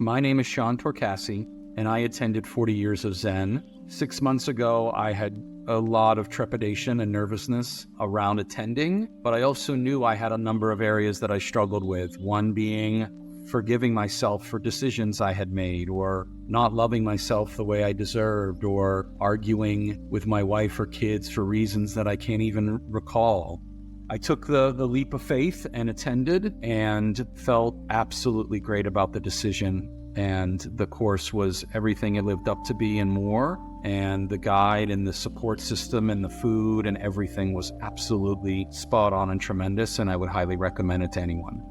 My name is Sean Torcasi, and I attended 40 Years of Zen. 6 months ago, I had a lot of trepidation and nervousness around attending, but I also knew I had a number of areas that I struggled with. One being forgiving myself for decisions I had made, or not loving myself the way I deserved, or arguing with my wife or kids for reasons that I can't even recall. I took the leap of faith and attended and felt absolutely great about the decision. And the course was everything it lived up to be and more. And the guide and the support system and the food and everything was absolutely spot on and tremendous. And I would highly recommend it to anyone.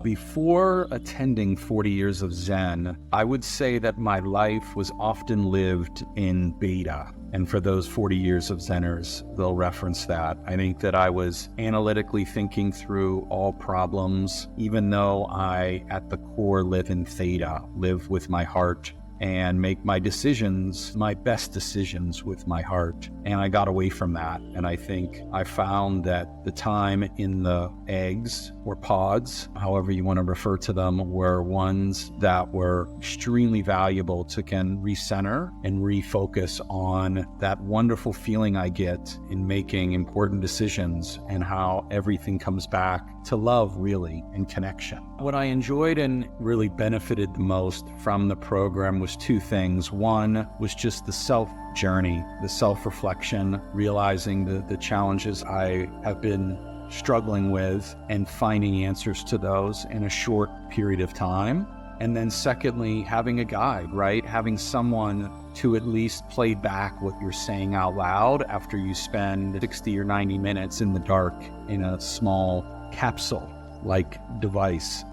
Before attending 40 Years of Zen, I would say that my life was often lived in beta. And for those 40 Years of Zenners, they'll reference that. I think that I was analytically thinking through all problems, even though I, at the core, live in theta, live with my heart, and make my decisions, my best decisions with my heart. And I got away from that. And I think I found that the time in the eggs or pods, however you want to refer to them, were ones that were extremely valuable to can recenter and refocus on that wonderful feeling I get in making important decisions and how everything comes back to love, really, and connection. What I enjoyed and really benefited the most from the program was two things. One was just the self journey, the self-reflection, realizing the challenges I have been struggling with and finding answers to those in a short period of time. And then secondly, having a guide, right? Having someone to at least play back what you're saying out loud after you spend 60 or 90 minutes in the dark in a small capsule-like device.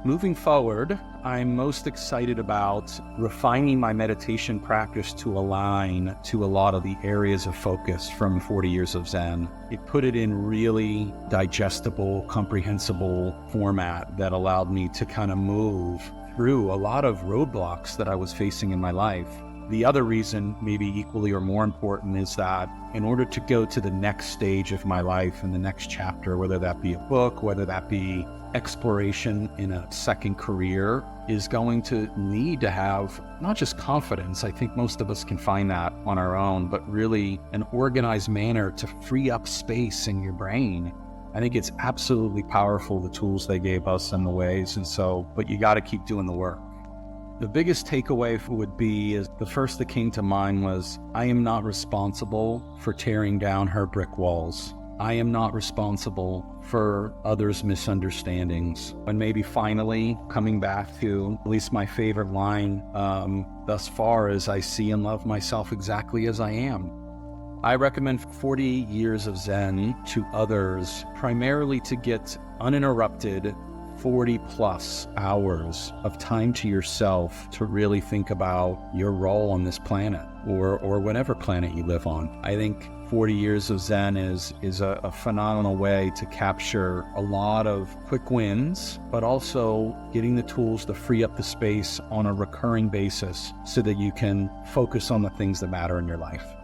Moving forward, I'm most excited about refining my meditation practice to align to a lot of the areas of focus from 40 Years of Zen. It put it in really digestible, comprehensible format that allowed me to kind of move through a lot of roadblocks that I was facing in my life. The other reason, maybe equally or more important, is that in order to go to the next stage of my life and the next chapter, whether that be a book, whether that be exploration in a second career, is going to need to have not just confidence. I think most of us can find that on our own, but really an organized manner to free up space in your brain. I think it's absolutely powerful, the tools they gave us and the ways. But you got to keep doing the work. The biggest takeaway would be is the first that came to mind was, I am not responsible for tearing down her brick walls. I am not responsible for others' misunderstandings. And maybe finally coming back to at least my favorite line thus far is, I see and love myself exactly as I am. I recommend 40 Years of Zen to others, primarily to get uninterrupted 40 plus hours of time to yourself to really think about your role on this planet or whatever planet you live on. I think 40 Years of Zen is a phenomenal way to capture a lot of quick wins, but also getting the tools to free up the space on a recurring basis so that you can focus on the things that matter in your life.